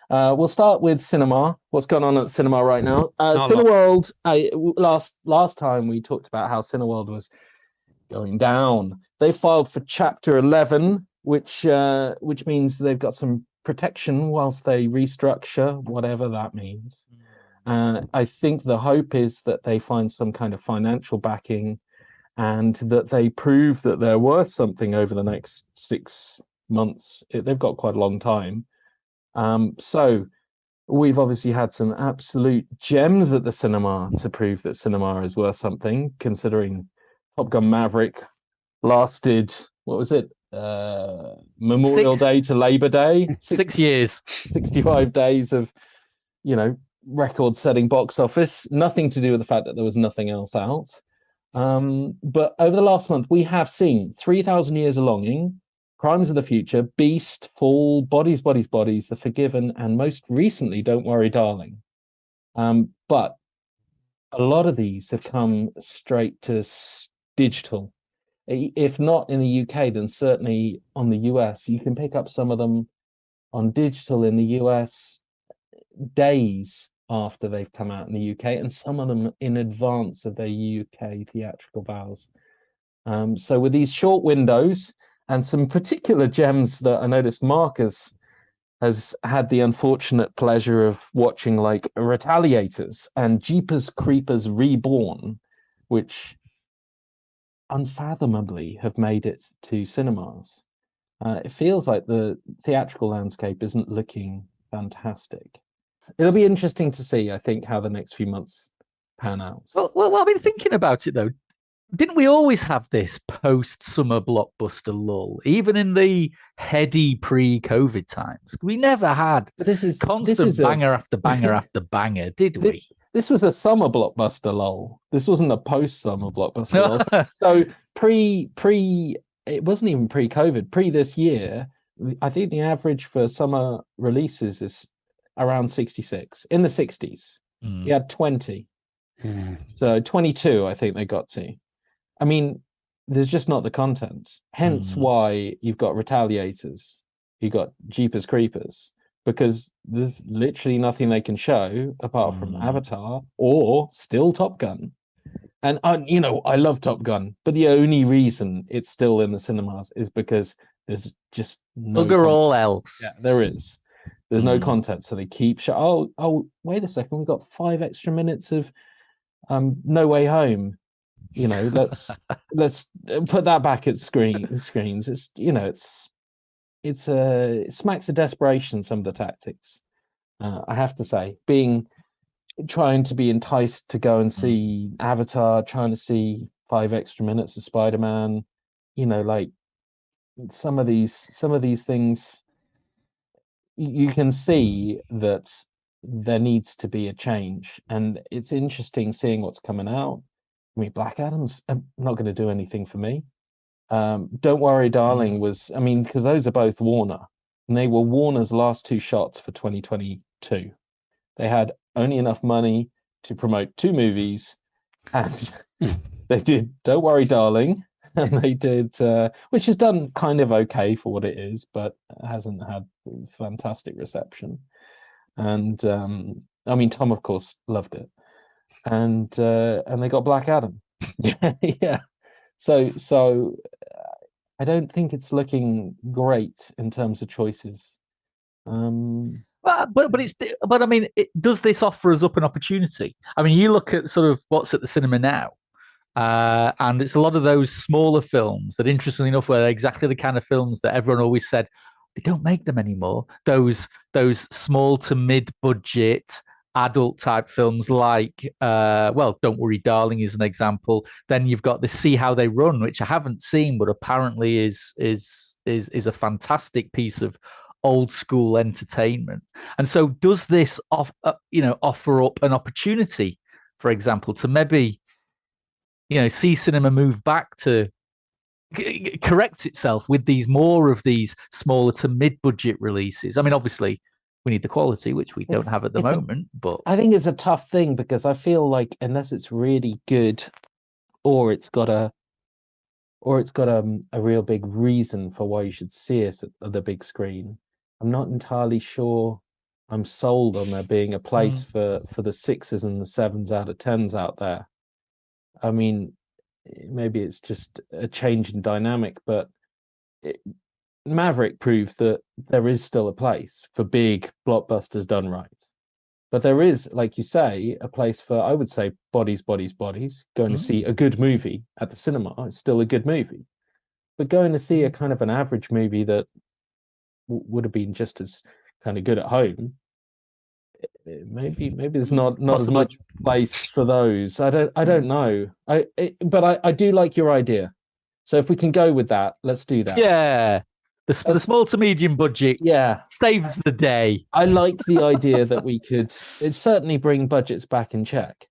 We'll start with cinema. What's going on at the cinema right now? Not a lot. CineWorld. Last time we talked about how CineWorld was going down. They filed for Chapter 11, which means they've got some protection whilst they restructure, whatever that means. I think the hope is that they find some kind of financial backing and that they prove that they're worth something over the next 6 months. They've got quite a long time. So we've obviously had some absolute gems at the cinema to prove that cinema is worth something, considering Top Gun Maverick lasted, what was it? Memorial Day to Labor Day. 6 years. 65 days of, record-setting box office. Nothing to do with the fact that there was nothing else out. But over the last month, we have seen 3,000 Years of Longing, Crimes of the Future, Beast, Fall, Bodies, Bodies, Bodies, The Forgiven, and most recently, Don't Worry, Darling. But a lot of these have come straight to digital. If not in the UK, then certainly on the US. You can pick up some of them on digital in the US days after they've come out in the UK, and some of them in advance of their UK theatrical vows. So with these short windows and some particular gems that I noticed Mark has had the unfortunate pleasure of watching, like Retaliators and Jeepers Creepers Reborn, which unfathomably have made it to cinemas. It feels like the theatrical landscape isn't looking fantastic. It'll be interesting to see, I think, how the next few months pan out. Well, I've been thinking about it, though. Didn't we always have this post-summer blockbuster lull, even in the heady pre-COVID times? We never had constant banger after banger after banger, did we? This was a summer blockbuster lull. This wasn't a post-summer blockbuster lull. So it wasn't even pre-COVID. Pre this year, I think the average for summer releases is around 66, in the 60s. We had 20. So 22, I think they got to. I mean, there's just not the content. Hence why you've got Retaliators, you've got Jeepers Creepers, because there's literally nothing they can show apart from Avatar or still Top Gun. And, I love Top Gun, but the only reason it's still in the cinemas is because there's just no Bugger all else. Yeah, there is. There's no content, so they keep oh, wait a second, we've got 5 extra minutes of No Way Home. Let's put that back at screens. It's it smacks of desperation, some of the tactics. I have to say, trying to be enticed to go and see Avatar, trying to see 5 extra minutes of Spider-Man, like some of these things, you can see that there needs to be a change, and it's interesting seeing what's coming out. I mean, Black Adam's not going to do anything for me. Don't Worry, Darling was, because those are both Warner, and they were Warner's last 2 shots for 2022. They had only enough money to promote 2 movies, and they did Don't Worry, Darling, and they did, which has done kind of okay for what it is, but hasn't had fantastic reception. And Tom, of course, loved it. And they got Black Adam. Yeah. So I don't think it's looking great in terms of choices. But does this offer us up an opportunity? I mean, you look at sort of what's at the cinema now, and it's a lot of those smaller films that, interestingly enough, were exactly the kind of films that everyone always said they don't make them anymore. Those small to mid-budget adult type films like Don't Worry, Darling is an example. Then you've got the See How They Run, which I haven't seen, but apparently is a fantastic piece of old school entertainment. And so does this offer up an opportunity, for example, to maybe see cinema move back to correct itself with more of these smaller to mid-budget releases? I mean, obviously we need the quality, which we don't have at the moment. But I think it's a tough thing, because I feel like unless it's really good, or it's got a real big reason for why you should see it at the big screen, I'm not entirely sure I'm sold on there being a place for the 6s and the 7s out of 10s out there. I mean, maybe it's just a change in dynamic, but Maverick proved that there is still a place for big blockbusters done right. But there is, like you say, a place for, I would say, bodies. Going to see a good movie at the cinema, it's still a good movie. But going to see a kind of an average movie that would have been just as kind of good at home, maybe there's not as much place for those. I don't know. But I do like your idea. So if we can go with that, let's do that. Yeah. The small to medium budget saves the day. I like the idea that we could certainly bring budgets back in check,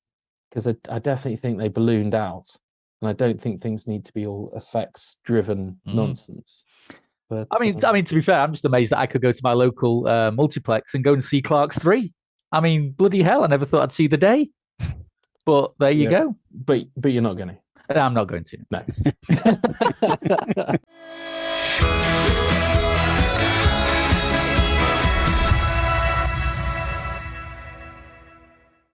because I definitely think they ballooned out, and I don't think things need to be all effects driven nonsense. But I mean, to be fair, I'm just amazed that I could go to my local multiplex and go and see Clerks 3. I mean, bloody hell, I never thought I'd see the day. But there you go. But you're not going to. I'm not going to. No.